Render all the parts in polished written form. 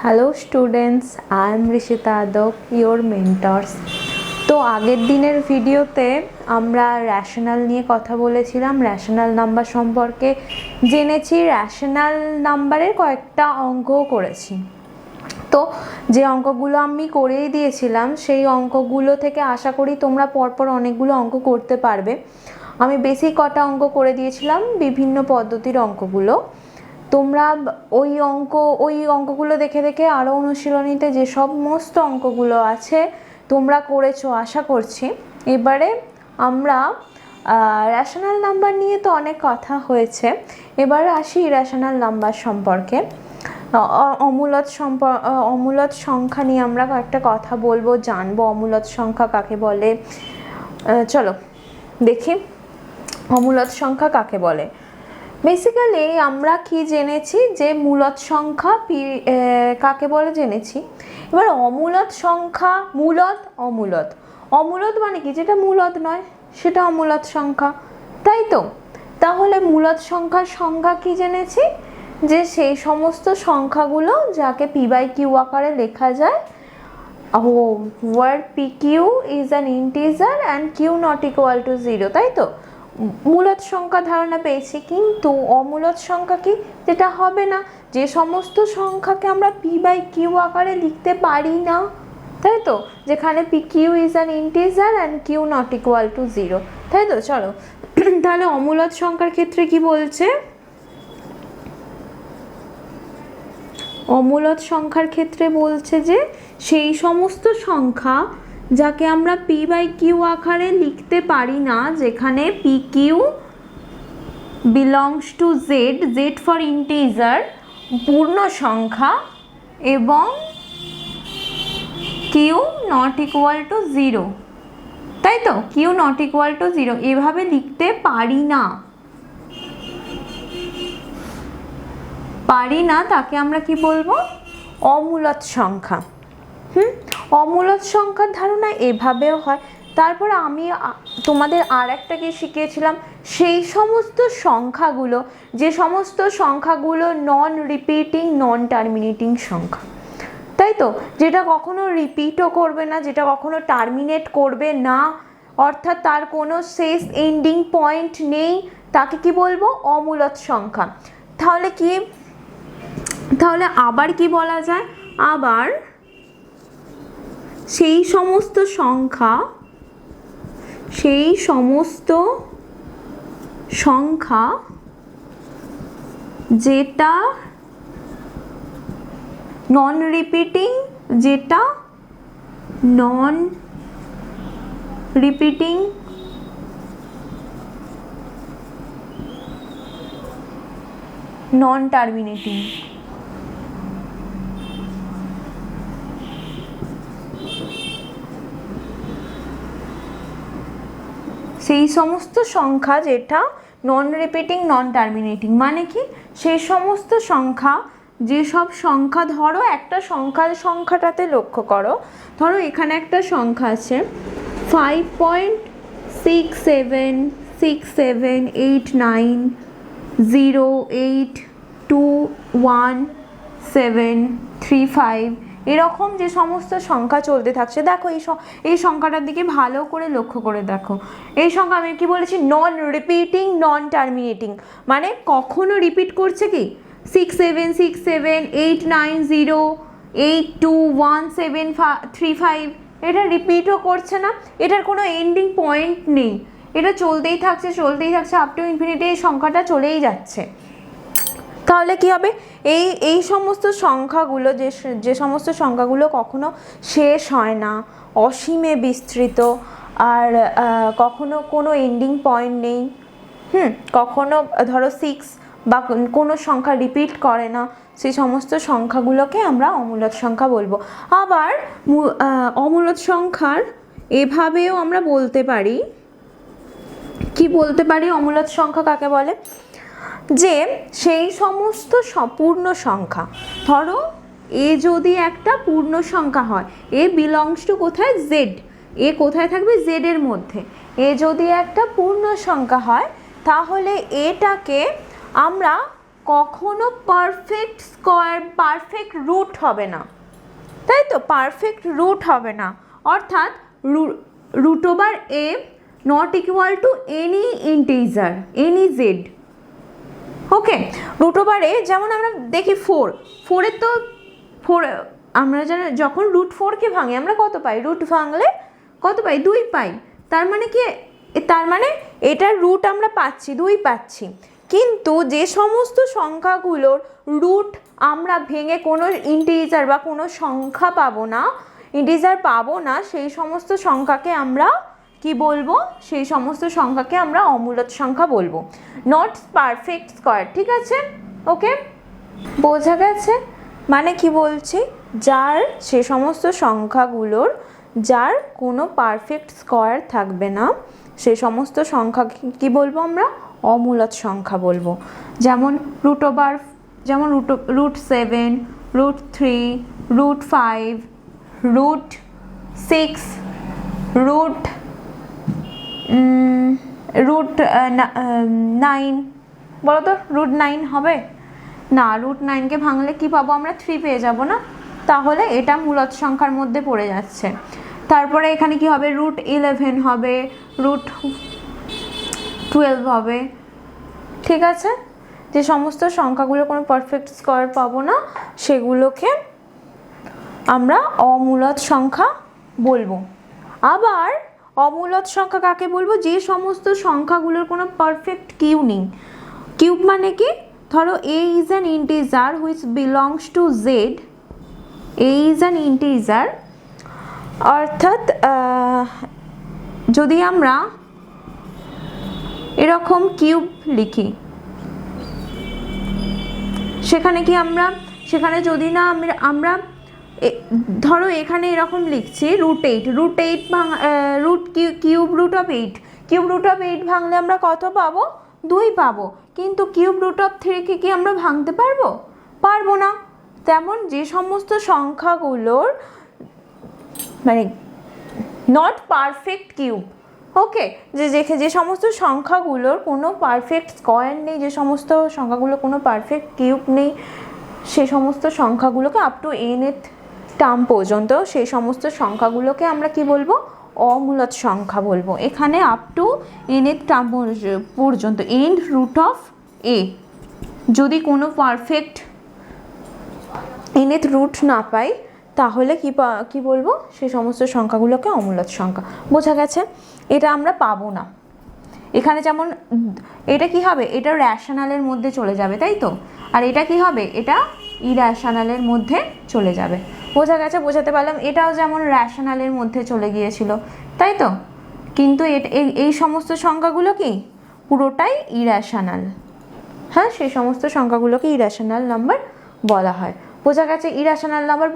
Hello students, I am Rishita আদব, your mentors. তো আগের দিনের ভিডিওতে আমরা র্যাশনাল নিয়ে কথা বলেছিলাম, র্যাশনাল নাম্বার সম্পর্কে জেনেছি, র্যাশনাল নাম্বারের কয়েকটা অঙ্কও করেছি। তো যে অঙ্কগুলো আমি করেই দিয়েছিলাম সেই অঙ্কগুলো থেকে আশা করি তোমরা পরপর অনেকগুলো অঙ্ক করতে পারবে। আমি বেসিক কটা অঙ্ক করে দিয়েছিলাম, বিভিন্ন পদ্ধতির অঙ্কগুলো। তোমরা ওই অঙ্কগুলো দেখে দেখে আরও অনুশীলনীতে যে সমস্ত অঙ্কগুলো আছে তোমরা করেছো আশা করছি। এবারে আমরা র্যাশনাল নাম্বার নিয়ে তো অনেক কথা হয়েছে, এবারে আসি ইর্যাশনাল নাম্বার সম্পর্কে। অমূলত সংখ্যা নিয়ে আমরা কয়েকটা কথা বলবো, জানবো অমূলত সংখ্যা কাকে বলে। চলো দেখি অমূলত সংখ্যা কাকে বলে। বেসিক্যালি আমরা কি জেনেছি যে মূলত সংখ্যা কাকে বলে জেনেছি। এবার অমূলত সংখ্যা, অমূলত মানে কি, যেটা মূলত নয় সেটা অমূলত সংখ্যা, তাই তো? তাহলে মূলত সংখ্যার সংজ্ঞা কি জেনেছি, যে সেই সমস্ত সংখ্যাগুলো যাকে p/q আকারে লেখা যায়, where pq is an integer and q not equal to 0, তাই তো? মূলত সংখ্যা ধারণা পেয়েছি, কিন্তু অমূলত সংখ্যা কি, যেটা হবে না, যে সমস্ত সংখ্যাকে আমরা p/q আকারে লিখতে পারি না, তাই তো? যেখানে pq is an integer and q not equal to 0, তাই তো? চলো তাহলে অমূলত সংখ্যার ক্ষেত্রে কি বলছে, অমূলত সংখ্যার ক্ষেত্রে বলছে যে সেই সমস্ত সংখ্যা যাকে আমরা p/q আকারে লিখতে পারি না, যেখানে pq belongs to z for integer পূর্ণ সংখ্যা, এবং q not equal to 0, তাই তো? q not equal to 0 এভাবে লিখতে পারি না, তাকে আমরা কি বলবো, অমূলত সংখ্যা। অমূলত সংখ্যার ধারণা এভাবেও হয়। তারপর আমি তোমাদের আর একটা কি শিখিয়েছিলাম, সেই সমস্ত সংখ্যাগুলো, যে সমস্ত সংখ্যাগুলো নন রিপিটিং নন টার্মিনেটিং সংখ্যা, তাই তো? যেটা কখনো রিপিটও করবে না, যেটা কখনো টার্মিনেট করবে না, অর্থাৎ তার কোনো শেষ এন্ডিং পয়েন্ট নেই, তাকে কি বলবো, অমূলত সংখ্যা। তাহলে আবার কি বলা যায়, আবার সেই সমস্ত সংখ্যা যেটা নন রিপিটিং নন টার্মিনেটিং, সেই সমস্ত সংখ্যা যেটা নন রিপিটিং নন টার্মিনেটিং মানে কি, সেই সমস্ত সংখ্যা, যেসব সংখ্যা, ধরো একটা সংখ্যাটাতে লক্ষ্য করো, ধরো এখানে একটা সংখ্যা আছে 5.676780821735, এরকম যে সমস্ত সংখ্যা চলতে থাকছে। দেখো এই সংখ্যাটার দিকে ভালো করে লক্ষ্য করে দেখো, এই সংখ্যা আমি কি বলেছি, নন রিপিটিং নন টার্মিনেটিং, মানে কখনো রিপিট করছে কি 676780821735, এটা রিপিটও করছে না, এটার কোনো এন্ডিং পয়েন্ট নেই, এটা চলতেই থাকছে আপ টু ইনফিনিটি, এই সংখ্যাটা চলেই যাচ্ছে। তাহলে কি হবে, এই সমস্ত সংখ্যাগুলো, যে সমস্ত সংখ্যাগুলো কখনো শেষ হয় না, অসীমে বিস্তৃত, আর কখনো কোনো এন্ডিং পয়েন্ট নেই, কখনো ধরো 6 বা কোনো সংখ্যা রিপিট করে না, সেই সমস্ত সংখ্যাগুলোকে আমরা অমূলত সংখ্যা বলবো। আবার অমূলত সংখ্যার এভাবেও আমরা বলতে পারি, কি বলতে পারি, অমূলত সংখ্যা কাকে বলে, যে সেই সমস্ত পূর্ণ সংখ্যা, ধরো এ যদি একটা পূর্ণ সংখ্যা হয়, এ বিলংস টু কোথায়, জেড, এ কোথায় থাকবে, জেড এর মধ্যে, এ যদি একটা পূর্ণ সংখ্যা হয়, তাহলে এটাকে আমরা কখনো পারফেক্ট স্কোয়ার, পারফেক্ট রুট হবে না, তাই তো, পারফেক্ট রুট হবে না, অর্থাৎ root over A not equal to any integer, any Z. Okay, root over A যেমন আমরা দেখি 4 তো 4 আমরা যখন রুট 4কে ভাঙি আমরা কত পাই, রুট ভাঙলে কত পাই, 2 পাই। তার মানে কি, তার মানে এটার রুট আমরা পাচ্ছি, 2 পাচ্ছি। কিন্তু যে সমস্ত সংখ্যাগুলোর রুট আমরা ভেঙে কোনো ইন্টিজার বা কোনো সংখ্যা পাবো না, ইন্টিজার পাবো না, সেই সমস্ত সংখ্যাকে আমরা কি বলবো, সেই সমস্ত সংখ্যাকে আমরা অমূলদ সংখ্যা বলবো, নট পারফেক্ট স্কোয়ার। ঠিক আছে, ওকে, বোঝা গেছে? মানে কি বলছি, যার সে সমস্ত সংখ্যাগুলোর যার কোনো পারফেক্ট স্কোয়ার থাকবে না, সে সমস্ত সংখ্যাকে কি বলবো আমরা, অমূলদ সংখ্যা বলবো। যেমন রুট ওভার, যেমন root 7, root 3, root 5, root 6, root 9, বলো তো রুট 9 হবে না? রুট 9কে ভাঙলে কি পাবো আমরা, 3 পেয়ে যাব না? তাহলে এটা মূলদ সংখ্যার মধ্যে পড়ে যাচ্ছে। তারপরে এখানে কি হবে, রুট 11 হবে, রুট 12 হবে। ঠিক আছে, যে সমস্ত সংখ্যাগুলো কোনো পারফেক্ট স্কোয়ার পাবো না সেগুলোকে আমরা অমূলদ সংখ্যা বলবো। আবার অমূলদ সংখ্যা কাকে বলবো, যে সমস্ত সংখ্যাগুলোর কোনো পারফেক্ট কিউব নেই। কিউব মানে কি, ধরো a is an integer which belongs to z, a is an integer, অর্থাৎ যদি আমরা এরকম কিউব লিখি, সেখানে কি আমরা, সেখানে যদি না আমরা ধরো এখানে এরকম লিখছি root 8, root cube root of 8, cube root of 8 ভাঙলে আমরা কত পাবো, 2 পাবো। কিন্তু কিউব রুট অফ 3কে কি আমরা ভাঙতে পারবো, পারবো না। তেমন যে সমস্ত সংখ্যাগুলোর মানে নট পারফেক্ট কিউব, ওকে, যে সমস্ত সংখ্যাগুলোর কোনো পারফেক্ট স্কোয়ার নেই, যে সমস্ত সংখ্যাগুলোর কোনো পারফেক্ট কিউব নেই, সে সমস্ত সংখ্যাগুলোকে আপ টু nth টার্ম পর্যন্ত সেই সমস্ত সংখ্যাগুলোকে আমরা কি বলবো, অমূলদ সংখ্যা বলবো। এখানে আপ টু nth টার্ম পর্যন্ত, এন্ড রুট অফ a, যদি কোনো পারফেক্ট nth রুট না পাই তাহলে কি বলবো, সেই সমস্ত সংখ্যাগুলোকে অমূলদ সংখ্যা। বোঝা গেছে? এটা আমরা পাবো না। এখানে যেমন এটা কি হবে, এটা র্যাশনালের মধ্যে চলে যাবে, তাই তো, আর এটা কি হবে, এটা ইর্যাশনালের মধ্যে চলে যাবে। বোঝা গেছে? বোঝাতে পারলাম? এটাও যেমন র্যাশনালের মধ্যে চলে গিয়েছিল, তাই তো, কিন্তু এই সমস্ত সংখ্যাগুলো কি পুরোটাই ইর্যাশনাল। হ্যাঁ, সেই সমস্ত সংখ্যাগুলোকে ইর্যাশনাল নাম্বার বলা হয়। বোঝা গেছে? ইর্যাশনাল নাম্বার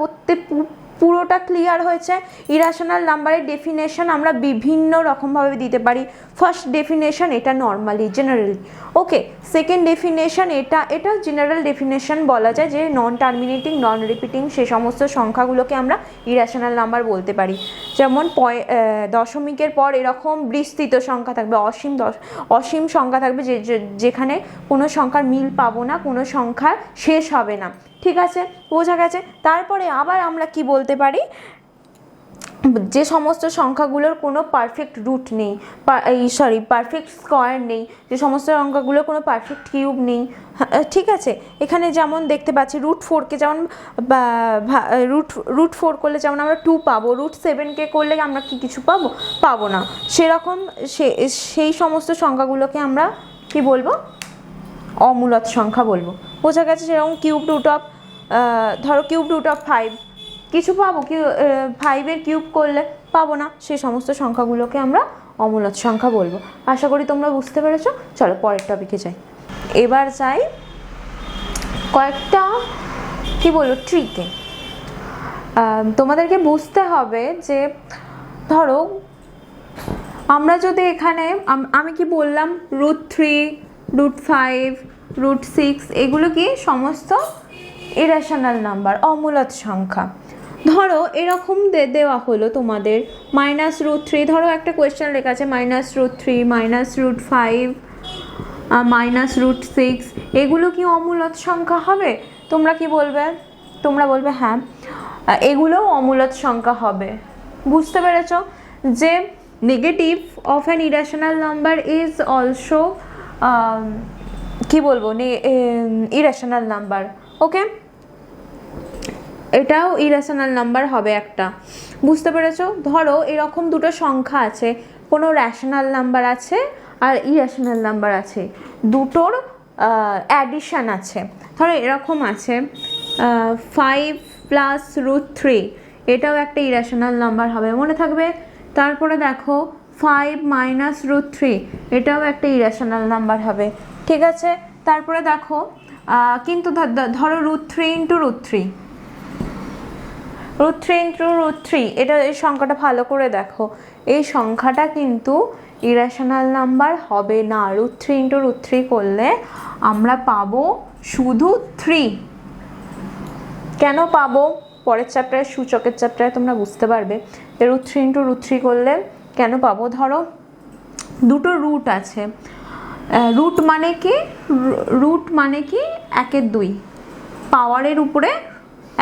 পুরোটা ক্লিয়ার হয়েছে। ইর্যাশনাল নাম্বারের ডেফিনেশন আমরা বিভিন্ন রকমভাবে দিতে পারি। ফার্স্ট ডেফিনেশন এটা নর্মালি জেনারেলি, ওকে। সেকেন্ড ডেফিনেশন এটা জেনারেল ডেফিনেশন বলা যায়, যে নন টার্মিনেটিং, নন রিপিটিং সে সমস্ত সংখ্যাগুলোকে আমরা ইর্যাশনাল নাম্বার বলতে পারি। যেমন দশমিকের পর এরকম বিস্তৃত সংখ্যা থাকবে, অসীম সংখ্যা থাকবে, যেখানে কোনো সংখ্যার মিল পাবো না, কোনো সংখ্যার শেষ হবে না। ঠিক আছে, বোঝা গেছে? তারপরে আবার আমরা কি বলতে পারি, যে সমস্ত সংখ্যাগুলোর কোনো পারফেক্ট রুট নেই, পারফেক্ট স্কোয়ার নেই, যে সমস্ত সংখ্যাগুলোর কোনো পারফেক্ট কিউব নেই। ঠিক আছে, এখানে যেমন দেখতে পাচ্ছি রুট 4কে যেমন রুট 4 করলে যেমন আমরা 2 পাবো, রুট 7কে করলে আমরা কি কিছু পাবো না। সেরকম সেই সমস্ত সংখ্যাগুলোকে আমরা কি বলবো, অমূলদ সংখ্যা বলবো। বোঝা গেছে? সেরকম কিউব রুট অফ, ধরো কিউব রুট অফ 5 কিছু পাবো, 5-এর কিউব করলে পাবো না, সেই সমস্ত সংখ্যাগুলোকে আমরা অমূলদ সংখ্যা বলবো। আশা করি তোমরা বুঝতে পেরেছো। চলো পরের টপিকে যাই। এবার যাই কয়েকটা কি বলবো ট্রিকে। তোমাদেরকে বুঝতে হবে যে ধরো আমরা যদি এখানে আমি কি বললাম, রুট 3, রুট 5, রুট 6 এগুলো কি সমস্ত ইর্যাশনাল নাম্বার, অমূলদ সংখ্যা। ধরো এরকম দেওয়া হলো তোমাদের -√3, ধরো একটা কোয়েশ্চেন লেখা আছে -√3, -√5, -√6, এগুলো কি অমূলদ সংখ্যা হবে? তোমরা কি বলবে? তোমরা বলবে হ্যাঁ, এগুলোও অমূলদ সংখ্যা হবে। বুঝতে পেরেছ যে negative of an irrational number is also কি বলবো, ইরেশনাল নাম্বার। ওকে, এটাও ইরেশনাল নাম্বার হবে একটা। বুঝতে পেরেছো? ধরো এরকম দুটো সংখ্যা আছে, কোনো র্যাশনাল নাম্বার আছে আর ইরেশনাল নাম্বার আছে, দুটোর অ্যাডিশন আছে। ধরো এরকম আছে 5 + √3, এটাও একটা ইরেশনাল নাম্বার হবে, মনে থাকবে। তারপরে দেখো 5 - √3, এটাও একটা ইরেশনাল নাম্বার হবে, ঠিক আছে। তারপরে দেখো কিন্তু ধরো √3 × √3, √3 × √3, এটা এই সংখ্যাটা ভালো করে দেখো, এই সংখ্যাটা কিন্তু ইরেশনাল নাম্বার হবে না। √3 × √3 করলে আমরা পাবো শুধু 3। কেন পাবো? পরের চ্যাপ্টারে, সূচকের চ্যাপ্টারে তোমরা বুঝতে পারবে যে √3 × √3 করলে কেন পাবো। ধরো দুটো রুট আছে, রুট মানে কি? রুট মানে কি 1/2, পাওয়ারের উপরে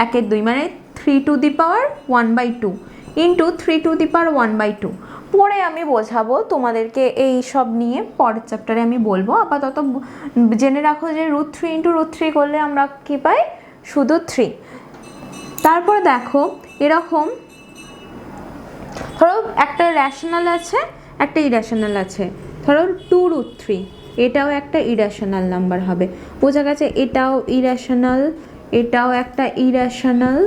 1/2, মানে 3⁻1/2 ইন্টু 3⁻1/2। পরে আমি বোঝাবো তোমাদেরকে এই সব নিয়ে, পরের চ্যাপ্টারে আমি বলবো। আপাতত জেনে রাখো যে √3 × √3 করলে আমরা কি পাই? শুধু 3। তারপরে দেখো এরকম, ধরো একটা র্যাশনাল আছে, একটা ইরেশনাল আছে। ধরো 2√3, এটাও একটা ইরেশনাল নাম্বার হবে। বোঝা গেছে? এটাও ইরেশনাল, এটাও একটা ইরেশনাল,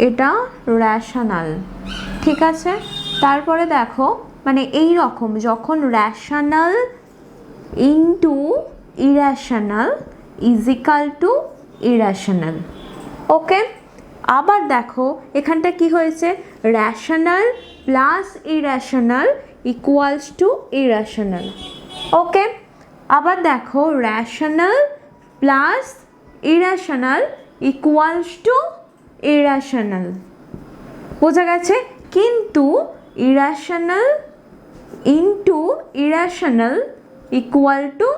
এটা র্যাশনাল, ঠিক আছে। তারপরে দেখো মানে এই রকম, যখন rational into irrational is equal to irrational. Okay, আবার দেখো এখানটা কি হয়েছে? Rational plus irrational equals to irrational. Okay, আবার দেখো rational plus irrational equals to irrational. বোঝা গেছে? কিন্তু irrational into irrational equal to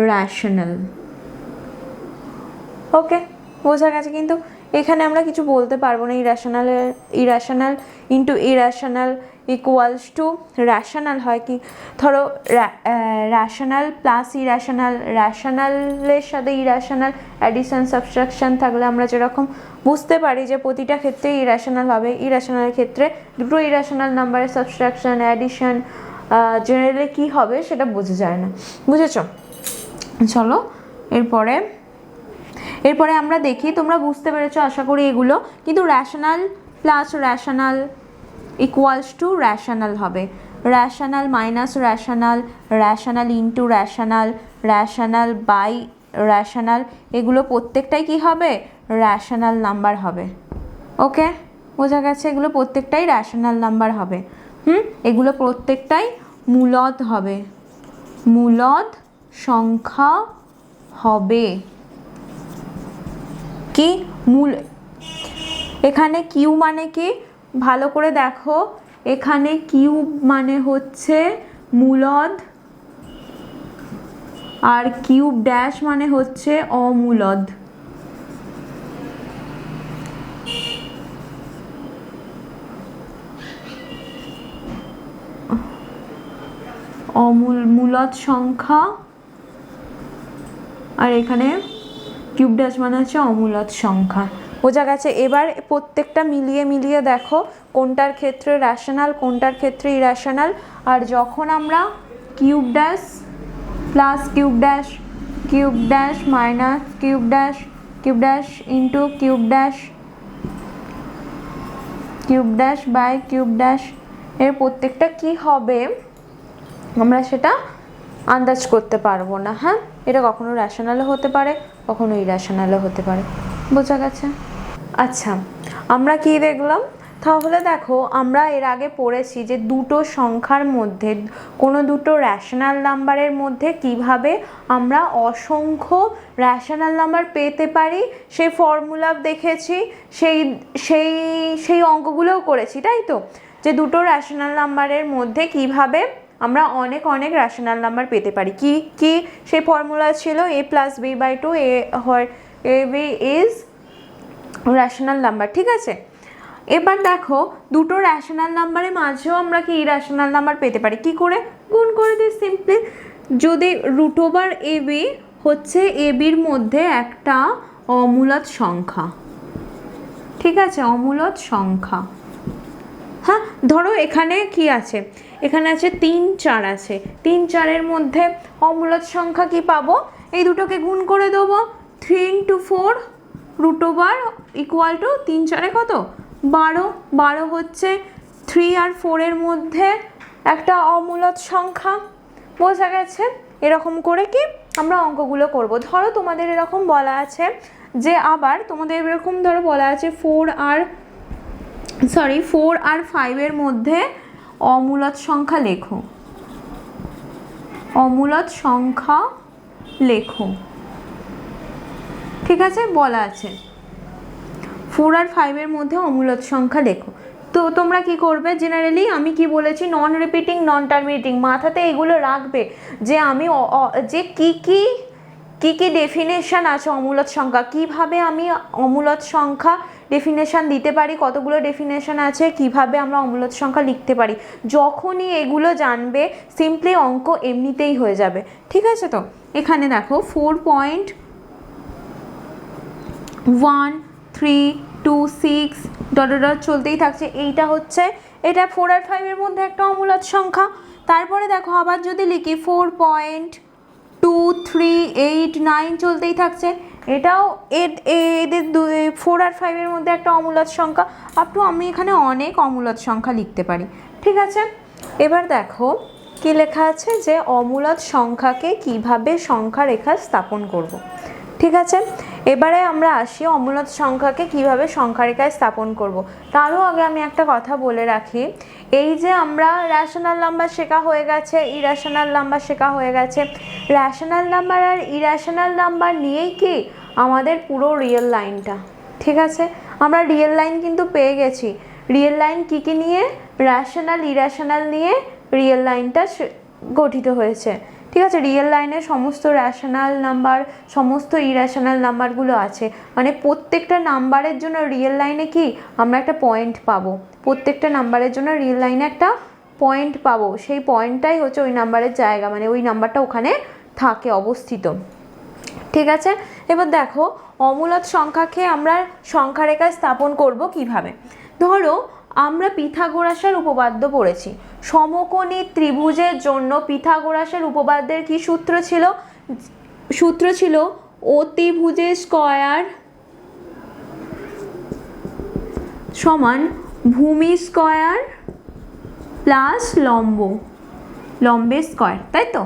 rational. Okay, বোঝা গেছে? কিন্তু এখানে আমরা কিছু বলতে পারবো না। Irrational into irrational equals to rational হয় কি? ধরো র্যাশনাল প্লাস ইরেশনাল, র্যাশনালের সাথে ইরেশনাল অ্যাডিশন সাবট্রাকশন থাকলে আমরা যেরকম বুঝতে পারি যে প্রতিটা ক্ষেত্রে ইরেশনাল হবে। ইরেশনালের ক্ষেত্রে দুটো ইরেশনাল নাম্বারের সাবট্রাকশন, অ্যাডিশন জেনারেলি কী হবে সেটা বোঝা যায় না। বুঝেছো? চলো এরপরে আমরা দেখি, তোমরা বুঝতে পেরেছো আশা করি এগুলো। কিন্তু rational plus rational equals to rational হবে, rational minus rational, rational into rational, rational by rational, এগুলো প্রত্যেকটাই কি হবে? র্যাশনাল নাম্বার হবে। ওকে, বোঝা গেছে? এগুলো প্রত্যেকটাই র্যাশনাল নাম্বার হবে। এগুলো প্রত্যেকটাই মূলদ হবে, মূলদ সংখ্যা হবে। কি মূল? এখানে কিউ মানে কি? ভালো করে দেখো, এখানে কিউ মানে হচ্ছে মূলদ, আর কিউব ড্যাশ মানে হচ্ছে অমূলদ। মূলদ সংখ্যা, আর এখানে কিউব ড্যাশ মানে হচ্ছে অমূলদ সংখ্যা। বোঝা গেছে? এবার প্রত্যেকটা মিলিয়ে দেখো কোনটার ক্ষেত্রে র্যাশনাল, কোনটার ক্ষেত্রে ইরেশনাল। আর যখন আমরা cube dash plus cube dash, cube dash minus cube dash, cube dash into cube dash, cube dash by cube dash, এর প্রত্যেকটা কি হবে আমরা সেটা আন্দাজ করতে পারবো না। হ্যাঁ, এটা কখনো র্যাশনালও হতে পারে, কখনো ইরেশনালও হতে পারে। বোঝা গেছে? আচ্ছা, আমরা কি দেখলাম তাহলে? দেখো আমরা এর আগে পড়েছি যে দুটো সংখ্যার মধ্যে, কোনো দুটো র্যাশনাল নাম্বারের মধ্যে কিভাবে আমরা অসংখ্য র্যাশনাল নাম্বার পেতে পারি সেই ফর্মুলা দেখেছি, সেই অঙ্কগুলোও করেছি, তাই তো? যে দুটো র্যাশনাল নাম্বারের মধ্যে কিভাবে আমরা অনেক অনেক রেশনাল নাম্বার পেতে পারি। কি কি সেই ফর্মুলা ছিল, a plus B by two, A B is rational number, ঠিক আছে। এবার দেখো দুটো রেশনাল নাম্বারের মাঝেও আমরা কি ইরেশনাল নাম্বার পেতে পারি, কি করে? গুণ করে দিই সিম্পলি। যদি রুট ওভার এ বি হচ্ছে এ বির মধ্যে একটা অমূলদ সংখ্যা, ঠিক আছে, অমূলদ সংখ্যা। হ্যাঁ, ধরো এখানে কি আছে, এখানে আছে 3 4 আছে, 3 4-এর মধ্যে অমূলদ সংখ্যা কি পাবো, এই দুটোকে গুণ করে দেবো। 3 into 4 root over equal to 3 4-এ কত 12, 12 হচ্ছে 3 আর 4-এর মধ্যে একটা অমূলদ সংখ্যা। বোঝা গেছে? এরকম করে কি আমরা অঙ্কগুলো করব। ধরো তোমাদের এরকম বলা আছে যে, আবার তোমাদের এরকম ধরো বলা আছে 4 আর 5-এর মধ্যে অমূলদ সংখ্যা লেখো, অমূলদ সংখ্যা লেখো, ঠিক আছে, বলা আছে 4 আর 5-এর মধ্যে অমূলদ সংখ্যা লেখো। তো তোমরা কি করবে, জেনারেলি আমি কি বলেছি, নন রিপিটিং নন টার্মিনেটিং, মাথাতে এগুলো রাখবে যে আমি যে কি কি ডেফিনেশন আছে অমূলদ সংখ্যা, কিভাবে আমি অমূলদ সংখ্যা ডেফিনেশন দিতে পারি, কতগুলো ডেফিনেশন আছে, কিভাবে আমরা অমূলদ সংখ্যা লিখতে পারি। যখনই এগুলো জানবে সিম্পলি অঙ্ক এমনিতেই হয়ে যাবে, ঠিক আছে। তো এখানে দেখো 4.1 3 2 6 ডট ডট চলতেই থাকছে, এইটা হচ্ছে, এটা 4 আর 5-এর মধ্যে একটা অমূলদ সংখ্যা। তারপরে দেখো আবার যদি লিখি 4.2 3 8 9 চলতেই থাকছে, এটাও এদের 4 আর 5-এর মধ্যে একটা অমূলদ সংখ্যা। আপ টু আমি এখানে অনেক অমূলদ সংখ্যা লিখতে পারি, ঠিক আছে। এবার দেখো কি লেখা আছে, যে অমূলদ সংখ্যাকে কিভাবে সংখ্যা রেখা স্থাপন করব, ঠিক আছে। এবারে আমরা আসি অমূলদ সংখ্যাকে কিভাবে সংখ্যা রেখায় স্থাপন করব। তারও আগে আমি একটা কথা বলে রাখি, এই যে আমরা রেশনাল নাম্বার শেখা হয়ে গেছে, ইরেশনাল নাম্বার শেখা হয়ে গেছে, রেশনাল নাম্বার আর ইরেশনাল নাম্বার নিয়েই কি আমাদের পুরো রিয়েল লাইনটা, ঠিক আছে। আমরা রিয়েল লাইন কিন্তু পেয়ে গেছি। রিয়েল লাইন কি কি নিয়ে, রেশনাল ইরেশনাল নিয়ে রিয়েল লাইনটা গঠিত হয়েছে, ঠিক আছে। রিয়েল লাইনে সমস্ত রেশনাল নাম্বার, সমস্ত ইরেশনাল নাম্বারগুলো আছে, মানে প্রত্যেকটা নাম্বারের জন্য রিয়েল লাইনে কি আমরা একটা পয়েন্ট পাবো, প্রত্যেকটা নাম্বারের জন্য রিয়েল লাইনে একটা পয়েন্ট পাবো, সেই পয়েন্টটাই হচ্ছে ওই নাম্বারের জায়গা, মানে ওই নাম্বারটা ওখানে থাকে অবস্থিত, ঠিক আছে। এবার দেখো অমূলদ সংখ্যাকে আমরা সংখ্যা রেখায় স্থাপন করব কিভাবে। ধরো আমরা পিথাগোরাসের উপপাদ্য পড়েছি, সমকোণী ত্রিভুজের জন্য পিথাগোরাসের উপপাদ্যের কি সূত্র ছিল, সূত্র ছিল অতিভুজের স্কয়ার সমান ভূমি স্কয়ার প্লাস লম্বের স্কয়ার, তাই তো।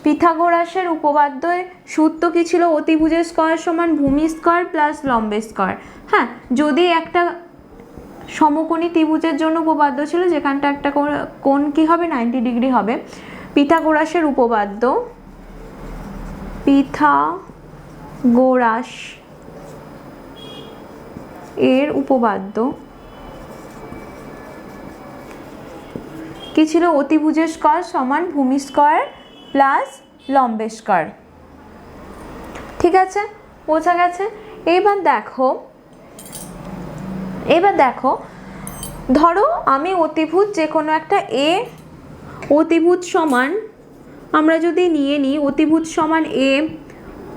পিথাগোরাসের উপপাদ্যের সূত্র কি ছিল, অতিভুজের স্কয়ার সমান ভূমি স্কয়ার প্লাস লম্বের স্কয়ার। হ্যাঁ, যদি একটা সমকোণী ত্রিভুজের জন্য উপপাদ্য ছিল যেখানটা একটা কোণ কি হবে 90 ডিগ্রি হবে, পিথাগোরাসের উপপাদ্য, পিথাগোরাস এর উপপাদ্য কি ছিল, অতিভুজের স্কয়ার সমান ভূমি স্কয়ার প্লাস লম্বের স্কয়ার, ঠিক আছে, বোঝা গেছে। এবার দেখো ধরো আমি অতিভুজ যে কোনো একটা অতিভুজ সমান, আমরা যদি নিয়ে নিই অতিভুজ সমান এ,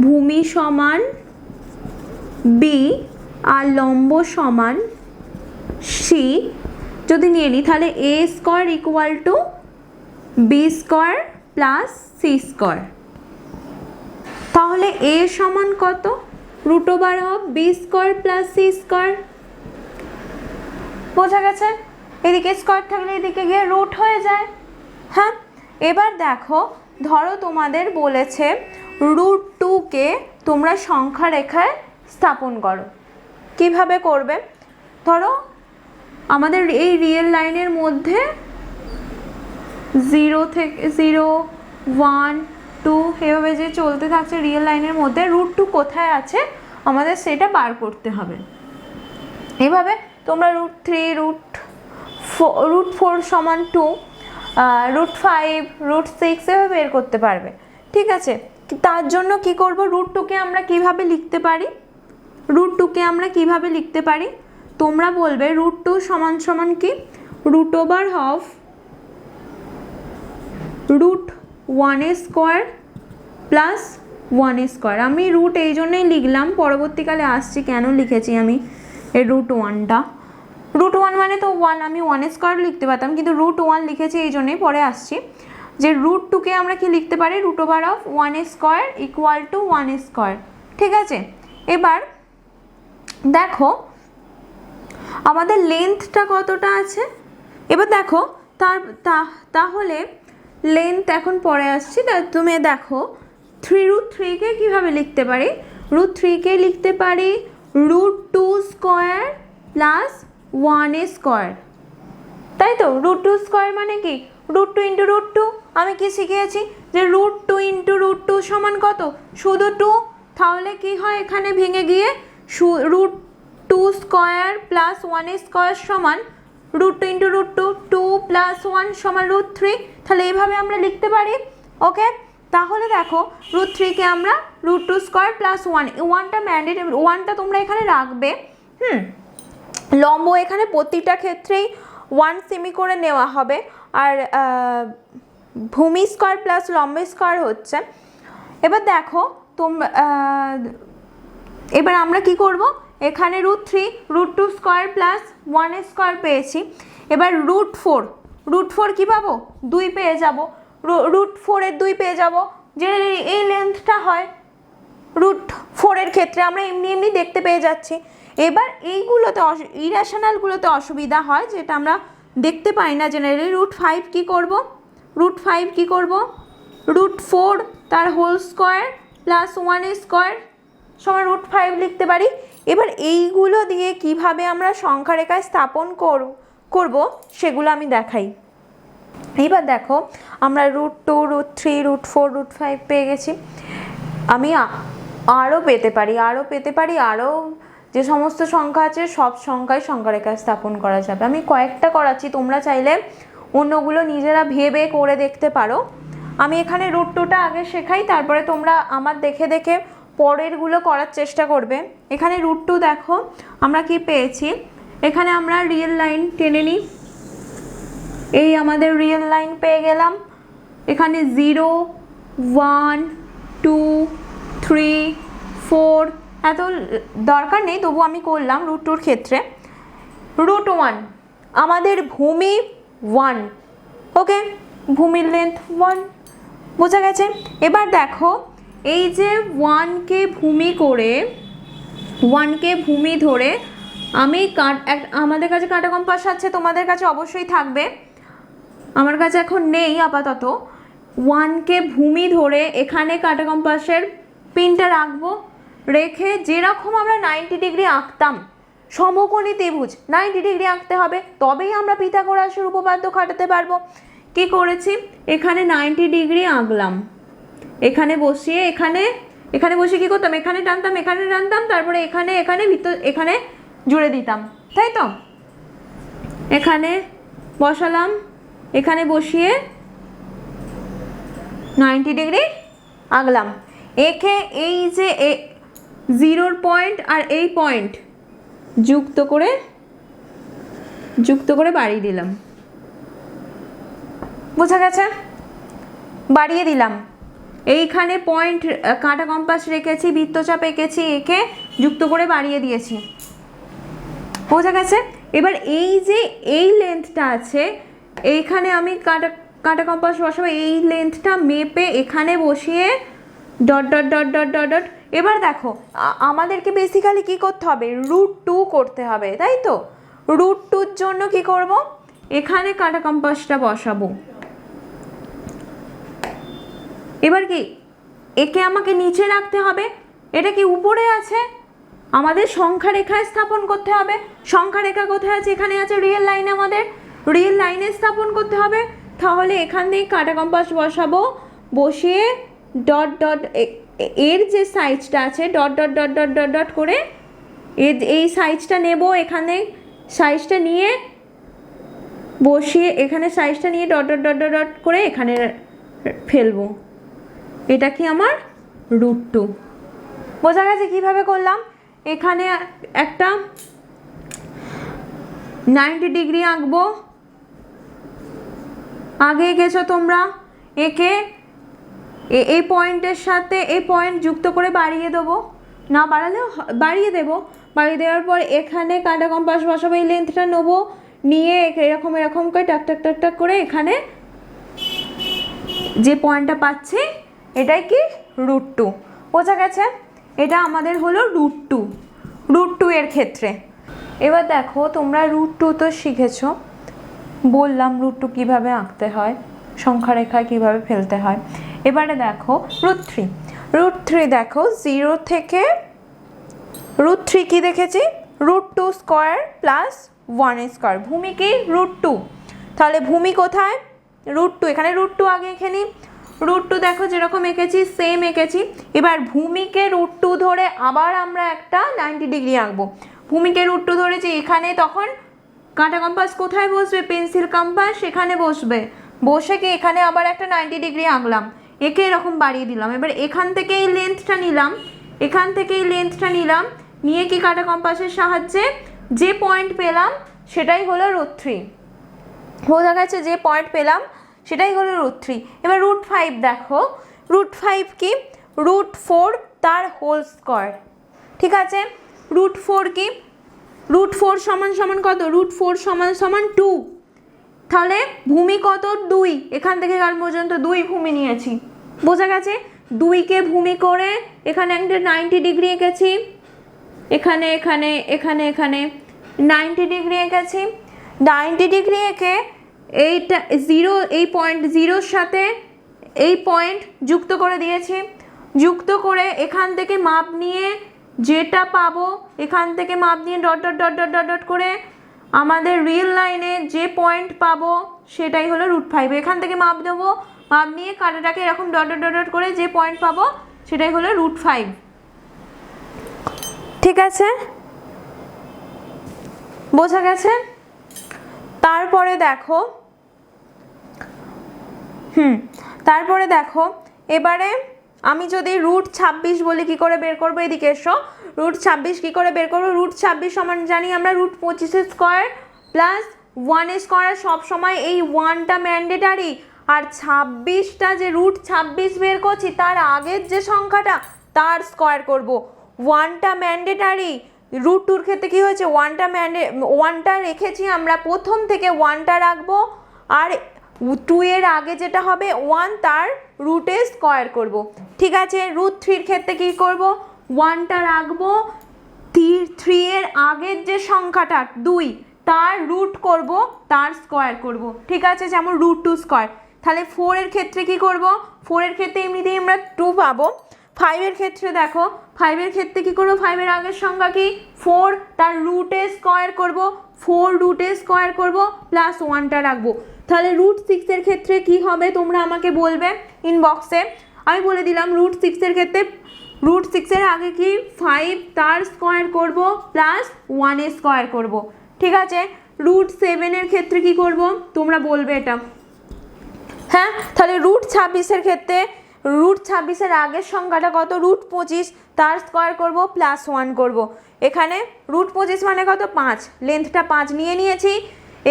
ভূমি সমান বি আর লম্ব সমান সি যদি নিয়ে নিই, তাহলে A square equal to B square plus C square. তাহলে এ সমান কত, root over of B square plus C square, বোঝা গেছে। এদিকে স্কয়ার থাকলে এদিকে গিয়ে রুট হয়ে যায়। হ্যাঁ, এবার দেখো ধরো তোমাদের বলেছে √2কে তোমরা সংখ্যা রেখায় স্থাপন করো, কিভাবে করবে। ধরো আমাদের এই রিয়েল লাইনের মধ্যে 0 থেকে 0 1 2 এভাবে যে চলতে থাকছে রিয়েল লাইনের মধ্যে, √2 কোথায় আছে আমাদের সেটা বার করতে হবে। এভাবে তোমরা √3 √4 সমান 2, √5 √6 এভাবে বের করতে পারবে। ঠিক আছে, তার জন্য কি করব, √2কে আমরা কিভাবে লিখতে পারি, √2কে আমরা কিভাবে লিখতে পারি, তোমরা বলবে √2 সমান সমান কি, √1 √1² প্লাস 1²। আমি রুট এই জন্যই লিখলাম, পরবর্তীকালে আসছি কেন লিখেছি আমি এই √1টা। √1 মানে তো 1, আমি 1² লিখতে পারতাম, কিন্তু √1 লিখেছি এই জন্যই, পরে আসছি যে √2কে আমরা কি লিখতে পারি, √1² ইকুয়াল টু 1²। ঠিক আছে, এবার দেখো আমাদের লেন্থটা কতটা আছে, এবার দেখো তাহলে লেন্থ এখন পরে আসছি, তা তুমি দেখো 3√3কে কীভাবে লিখতে পারি, √3কে লিখতে পারি √2² প্লাস 1²। তাই তো, √2² মানে কি, √2 × √2, আমি কি শিখিয়েছি যে √2 × √2 সমান কত, শুধু 2, তাহলে কি হয় এখানে ভেঙে গিয়ে √2² প্লাস 1² সমান √2 × √2, 2 প্লাস 1 সমান √3, তাহলে এইভাবে আমরা লিখতে পারি। ওকে, তাহলে দেখো √3কে আমরা √2² প্লাস 1, 1টা ম্যান্ডেটরি, 1টা তোমরা এখানে রাখবে। লম্ব এখানে প্রতিটা ক্ষেত্রেই 1 সেমি করে নেওয়া হবে, আর ভূমি স্কয়ার প্লাস লম্ব স্কয়ার হচ্ছে। এবার দেখো এবার আমরা কি করব, এখানে √3 √2² প্লাস 1² পেয়েছি। এবার √4 কি পাবো, 2 পেয়ে যাব, √4 এর 2 পেয়ে যাব, যে এই লেন্থটা হয় √4 এর ক্ষেত্রে আমরা এমনি দেখতে পেয়ে যাচ্ছি। এবার এইগুলোতে ইরেশনালগুলোতে অসুবিধা হয়, যেটা আমরা দেখতে পাই না জেনারেলি। √5 কি করব, √4 তার হোল স্কয়ার প্লাস 1² সমান √5 লিখতে পারি। এবার এইগুলো দিয়ে কিভাবে আমরা সংখ্যা রেখায় স্থাপন করব সেগুলো আমি দেখাই। এবার দেখো আমরা √2 √3 √4 √5 পেয়ে গেছি, আমি আরও পেতে পারি, আরও যে সমস্ত সংখ্যা আছে সব সংখ্যায় সংখ্যা রেখায় স্থাপন করা যাবে। আমি কয়েকটা করাচ্ছি, তোমরা চাইলে অন্যগুলো নিজেরা ভেবে করে দেখতে পারো। আমি এখানে √2টা আগে শেখাই, তারপরে তোমরা আমার দেখে দেখে পরেরগুলো করার চেষ্টা করবে। এখানে √2 দেখো আমরা কি পেয়েছি, এখানে আমরা রিয়েল লাইন টেনে নিই, এই আমাদের রিয়েল লাইন পেয়ে গেলাম। এখানে 0 1 2 3 4 এত দরকার নেই, তবু আমি করলাম √2 এর ক্ষেত্রে। √1 আমাদের ভূমি 1, ওকে, ভূমির লেন্থ 1, বোঝা গেছে। এবার দেখো এই যে 1কে ভূমি ধরে আমি আমাদের কাছে কাঁটা কম্পাস আছে, তোমাদের কাছে অবশ্যই থাকবে, আমার কাছে এখন নেই আপাতত। 1কে ভূমি ধরে এখানে কাঁটা কম্পাসের পিনটা রাখবো, রেখে যেরকম আমরা 90 ডিগ্রি আঁকতাম, সমকোণী ত্রিভুজ 90 ডিগ্রি আঁকতে হবে, তবেই আমরা পিথাগোরাসের উপপাদ্য খাটাতে পারবো। কি করেছি, এখানে 90 ডিগ্রি আঁকলাম, এখানে বসিয়ে কি করতাম, এখানে টানতাম, তারপরে এখানে জুড়ে দিতাম, তাই তো, এখানে বসালাম, এখানে বসিয়ে 90 ডিগ্রি আঁকলাম, একে এই যে 0 পয়েন্ট আর এই পয়েন্ট যুক্ত করে বাড়িয়ে দিলাম, বোঝা গেছে, বাড়িয়ে দিলাম। এইখানে পয়েন্ট কাঁটা কম্পাস রেখেছি, বৃত্তচাপ এঁকেছি, একে যুক্ত করে বাড়িয়ে দিয়েছি, বোঝা গেছে। এবার এই যে এই লেন্থটা আছে, এইখানে আমি কাঁটা কম্পাস বসাবো, এই লেন্থটা মেপে এখানে বসিয়ে dot dot dot dot dot dot. এবার দেখো আমাদেরকে বেসিক্যালি কি করতে হবে, √2 করতে হবে, তাই তো। √2 জন্য কি করব, এখানে কাঁটা কম্পাসটা বসাবো। এবার কি একে আমাকে নিচে রাখতে হবে, এটা কি উপরে আছে, আমাদের সংখ্যা রেখায় স্থাপন করতে হবে। সংখ্যা রেখা কোথায় আছে, এখানে আছে রিয়েল লাইন, আমাদের রিয়েল লাইনে স্থাপন করতে হবে। তাহলে এখান থেকে কাঁটা কম্পাস বসাবো, বসিয়ে ডট ডট এর যে সাইজটা আছে dot dot dot dot dot dot করে এই সাইজটা নেব, এখানে সাইজটা নিয়ে বসিয়ে এখানে সাইজটা নিয়ে dot dot dot dot dot করে এখানে ফেলবো। এটা কি আমার √2। বোঝা গেছে কিভাবে করলাম? এখানে একটা 90 ডিগ্রি আঁকবো, আগে এঁকেছো তোমরা, এঁকে এই পয়েন্টের সাথে এই পয়েন্ট যুক্ত করে বাড়িয়ে দেবো, না বাড়ালেও বাড়িয়ে দেবো। বাড়িয়ে দেওয়ার পর এখানে কাঁটা কম্পাস বসাবো, এই লেন্থটা নেবো, নিয়ে এরকম এরকম করে টাক টাক টাক টাক করে এখানে যে পয়েন্টটা পাচ্ছি এটাই কি √2। বোঝা গেছে? এটা আমাদের হলো √2 এর ক্ষেত্রে। এবার দেখো তোমরা √2 তো শিখেছো, বললাম √2 কিভাবে আঁকতে হয়, সংখ্যা রেখায় কিভাবে ফেলতে হয়। এবারে দেখো √3 দেখো 0 থেকে √3 কি দেখেছি, √2 স্কোয়ার প্লাস 1 স্কোয়ার। ভূমি কি √2, তাহলে ভূমি কোথায় √2, এখানে √2 আগে এঁকে নিই। √2 দেখো যেরকম এঁকেছি সেম এঁকেছি। এবার ভূমিকে √2 ধরে আবার আমরা একটা 90 ডিগ্রি আঁকবো। ভূমিকে √2 ধরেছি এখানে, তখন কাঁটা কম্পাস কোথায় বসবে, পেন্সিল কম্পাস এখানে বসবে, বসে কি এখানে আবার একটা 90 ডিগ্রি আঁকলাম, একে এরকম বাড়িয়ে দিলাম। এবার এখান থেকে এই লেন্থটা নিলাম, এখান থেকে এই লেন্থটা নিলাম, নিয়ে কি কাঁটা কম্পাসের সাহায্যে যে পয়েন্ট পেলাম সেটাই হলো √3। বোঝা গেছে? যে পয়েন্ট পেলাম সেটাই হলো √3। এবার √5 দেখো, √5 কি √4 তার হোল স্কোয়ার। ঠিক আছে, √4 কি √4 সমান সমান কত, √4 সমান সমান 2। তাহলে ভূমি কত 2, এখান থেকে এখান পর্যন্ত 2 ভূমি নিয়েছি। বোঝা গেছে? 2কে ভূমি করে এখানে একটা 90 ডিগ্রি এঁকেছি, এখানে এখানে এখানে এখানে 90 ডিগ্রি এঁকেছি। 90 ডিগ্রি এঁকে এইটা 0, এই পয়েন্ট 0-র সাথে এই পয়েন্ট যুক্ত করে দিয়েছি। যুক্ত করে এখান থেকে মাপ নিয়ে যেটা পাবো, এখান থেকে মাপ নিয়ে dot dot dot dot dot dot করে আমাদের রিয়েল লাইনে যে পয়েন্ট পাবো সেটাই হলো √5। এখান থেকে মাপ দেবো, মাপ নিয়ে কাঁটাটাকে এরকম ডট ডট ডট ডট করে যে পয়েন্ট পাবো সেটাই হলো √5। ঠিক আছে, বোঝা গেছে? তারপরে দেখো তারপরে দেখো এবারে আমি যদি √26 বলি কি করে বের করবো, এদিকে এসো। √26 কি করে বের করবো, √26 সমান জানি আমরা √25 স্কোয়ার প্লাস 1 স্কোয়ার। সব সময় এই 1টা ম্যান্ডেটারি, আর 26টা যে √26 বের করছি তার আগের যে সংখ্যাটা তার স্কোয়ার করব। 1টা ম্যান্ডেটারি, √2-র ক্ষেত্রে কি হয়েছে, 1টা রেখেছি আমরা, প্রথম থেকে 1টা রাখবো, আর 2 এর আগে যেটা হবে 1 তার √এ স্কোয়ার করব। ঠিক আছে, √3-র ক্ষেত্রে কি করব, 1টা রাখবো, 3 এর আগের যে সংখ্যাটা 2 তার √ করব, তার স্কোয়ার করব। ঠিক আছে, যেমন √2 স্কোয়ার। তাহলে 4 এর ক্ষেত্রে কি করব, 4 এর ক্ষেত্রে এমনিতেই আমরা 2 পাবো। 5 এর ক্ষেত্রে দেখো, 5 এর ক্ষেত্রে কি করবো, 5 এর আগের সংখ্যা কি 4, তার √ স্কোয়ার করব, 4 √ স্কোয়ার করব প্লাস 1টা রাখবো। তাহলে √6 এর ক্ষেত্রে কি হবে তোমরা আমাকে বলবে ইনবক্সে। আমি বলে দিলাম √6 এর ক্ষেত্রে √6 এর আগে কি 5 তার স্কোয়ার করব প্লাস 1 স্কোয়ার করব। ঠিক আছে, √7 এর ক্ষেত্রে কি করব তোমরা বলবে এটা। হ্যাঁ, তাহলে √26 এর ক্ষেত্রে √26 এর আগের সংখ্যাটা কত, √25 তার স্কোয়ার করব প্লাস 1 করব। এখানে √25 মানে কত, 5, লেন্থটা 5 নিয়ে নিয়েছি।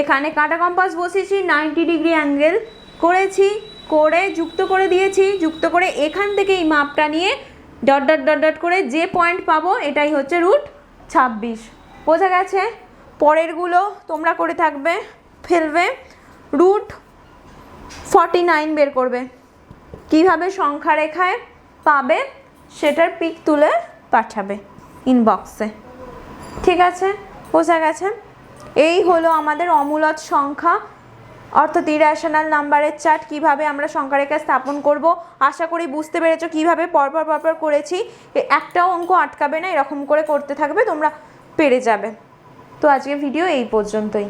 এখানে কাঁটা কম্পাস বসিয়েছি, 90 ডিগ্রি অ্যাঙ্গেল করেছি, করে যুক্ত করে দিয়েছি। যুক্ত করে এখান থেকে এই মাপটা নিয়ে ডট ডট ডট ডট করে যে পয়েন্ট পাবো এটাই হচ্ছে √26। বোঝা গেছে? পরেরগুলো তোমরা করে থাকবে, ফেলবে। √49 বের করবে, কিভাবে সংখ্যা রেখায় পাবে সেটার পিক তুলে পাঠাবে ইনবক্সে। ঠিক আছে, বোঝা গেছে? এই হলো আমাদের অমূলত সংখ্যা অর্থাৎ ইরেশনাল নাম্বারের চার্ট, কিভাবে আমরা সংখ্যা রেখা স্থাপন করব। আশা করি বুঝতে পেরেছো কিভাবে পরপর পরপর করেছি। একটাও অঙ্ক আটকাবে না, এরকম করে করতে থাকবে, তোমরা পেরে যাবে। তো আজকের ভিডিও এই পর্যন্তই।